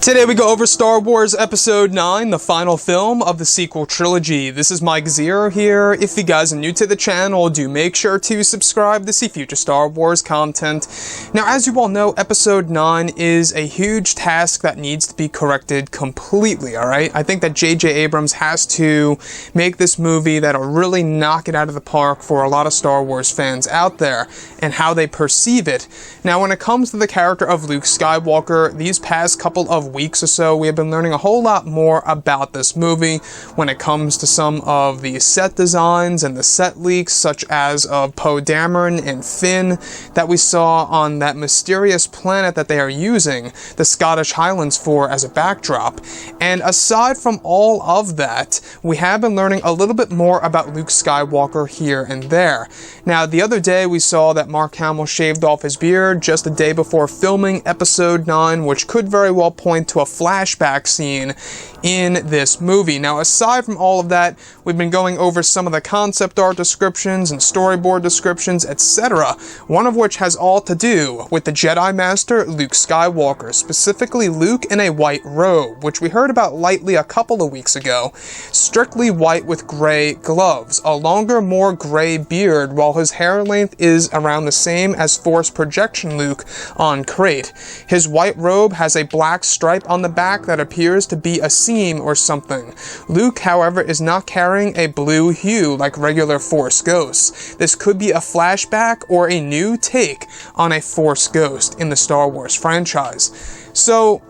Today we go over Star Wars Episode 9, the final film of the sequel trilogy. This is Mike Zero here. If you guys are new to the channel, do make sure to subscribe to see future Star Wars content. Now, as you all know, Episode 9 is a huge task that needs to be corrected completely, alright? I think that J.J. Abrams has to make this movie that'll really knock it out of the park for a lot of Star Wars fans out there, and how they perceive it. Now, when it comes to the character of Luke Skywalker, these past couple of weeks or so, we have been learning a whole lot more about this movie when it comes to some of the set designs and the set leaks, such as of Poe Dameron and Finn that we saw on that mysterious planet that they are using the Scottish Highlands for as a backdrop. And aside from all of that, we have been learning a little bit more about Luke Skywalker here and there. Now, the other day we saw that Mark Hamill shaved off his beard just a day before filming Episode 9, which could very well point to a flashback scene in this movie. Now, aside from all of that, we've been going over some of the concept art descriptions and storyboard descriptions, etc., one of which has all to do with the Jedi Master Luke Skywalker, specifically Luke in a white robe, which we heard about lightly a couple of weeks ago, strictly white with gray gloves, a longer, more gray beard, while his hair length is around the same as Force Projection Luke on Crate. His white robe has a black stripe on the back that appears to be a seam or something. Luke, however, is not carrying a blue hue like regular Force ghosts. This could be a flashback or a new take on a Force ghost in the Star Wars franchise. So,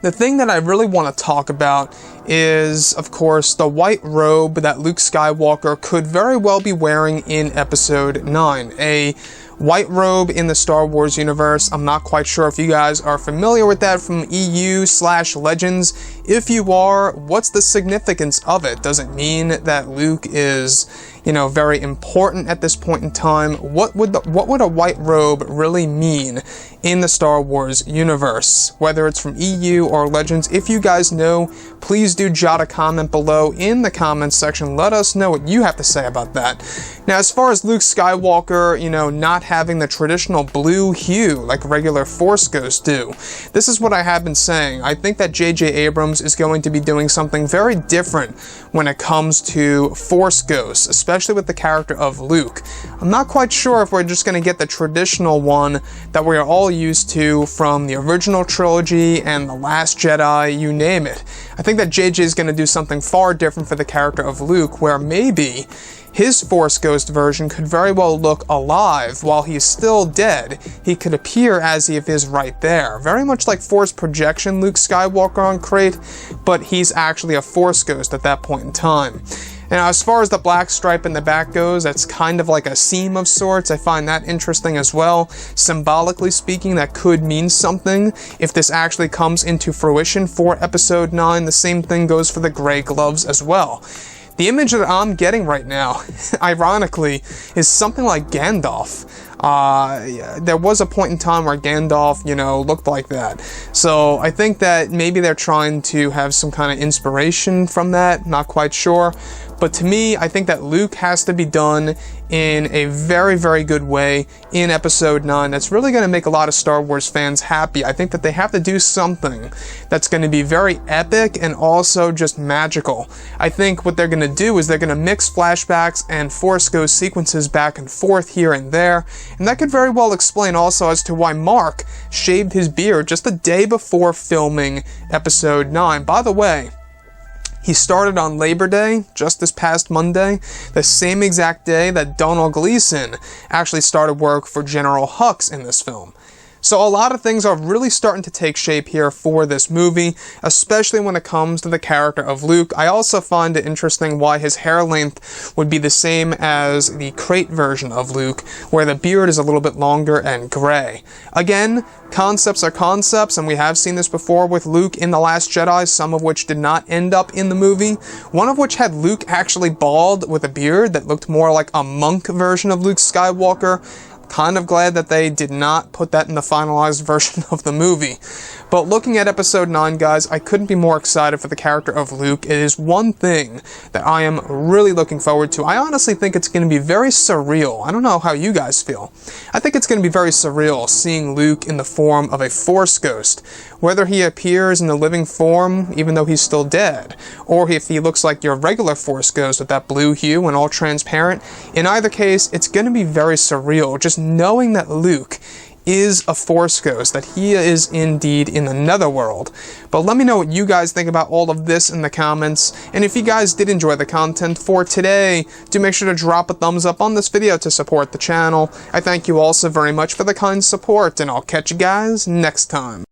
the thing that I really want to talk about is, of course, the white robe that Luke Skywalker could very well be wearing in Episode 9. A white robe in the Star Wars universe. I'm not quite sure if you guys are familiar with that from EU/Legends. If you are, what's the significance of it? Does it mean that Luke is, very important at this point in time? What would a white robe really mean in the Star Wars universe? Whether it's from EU or Legends, if you guys know, please do jot a comment below in the comments section. Let us know what you have to say about that. Now, as far as Luke Skywalker, not having the traditional blue hue like regular Force ghosts do, this is what I have been saying. I think that J.J. Abrams is going to be doing something very different when it comes to Force ghosts, especially with the character of Luke. I'm not quite sure if we're just going to get the traditional one that we are all used to from the original trilogy and The Last Jedi, you name it. I think that J.J. is going to do something far different for the character of Luke, where maybe his Force Ghost version could very well look alive while he's still dead. He could appear as if he is right there. Very much like Force Projection Luke Skywalker on Crate, but he's actually a Force Ghost at that point in time. Now, as far as the black stripe in the back goes, that's kind of like a seam of sorts. I find that interesting as well. Symbolically speaking, that could mean something if this actually comes into fruition for Episode 9. The same thing goes for the gray gloves as well. The image that I'm getting right now, ironically, is something like Gandalf. There was a point in time where Gandalf, looked like that. So I think that maybe they're trying to have some kind of inspiration from that, not quite sure. But to me, I think that Luke has to be done in a very, very good way in Episode 9 that's really going to make a lot of Star Wars fans happy. I think that they have to do something that's going to be very epic and also just magical. I think what they're going to do is they're going to mix flashbacks and Force Ghost sequences back and forth here and there, and that could very well explain also as to why Mark shaved his beard just a day before filming Episode 9. By the way, he started on Labor Day, just this past Monday, the same exact day that Donald Gleason actually started work for General Hux in this film. So a lot of things are really starting to take shape here for this movie, especially when it comes to the character of Luke. I also find it interesting why his hair length would be the same as the Crate version of Luke, where the beard is a little bit longer and gray. Again, concepts are concepts, and we have seen this before with Luke in The Last Jedi, some of which did not end up in the movie. One of which had Luke actually bald with a beard that looked more like a monk version of Luke Skywalker. Kind of glad that they did not put that in the finalized version of the movie. But looking at episode 9, guys, I couldn't be more excited for the character of Luke. It is one thing that I am really looking forward to. I honestly think it's going to be very surreal. I don't know how you guys feel. I think it's going to be very surreal seeing Luke in the form of a Force ghost. Whether he appears in a living form, even though he's still dead, or if he looks like your regular Force ghost with that blue hue and all transparent, in either case, it's going to be very surreal. Just knowing that Luke is a Force ghost, that he is indeed in the netherworld. But let me know what you guys think about all of this in the comments, and if you guys did enjoy the content for today, do make sure to drop a thumbs up on this video to support the channel. I thank you all so very much for the kind support, and I'll catch you guys next time.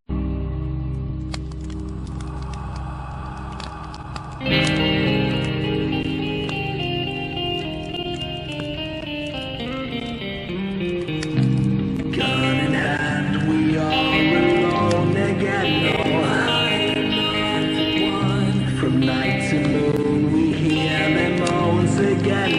From night to moon we hear them moans again.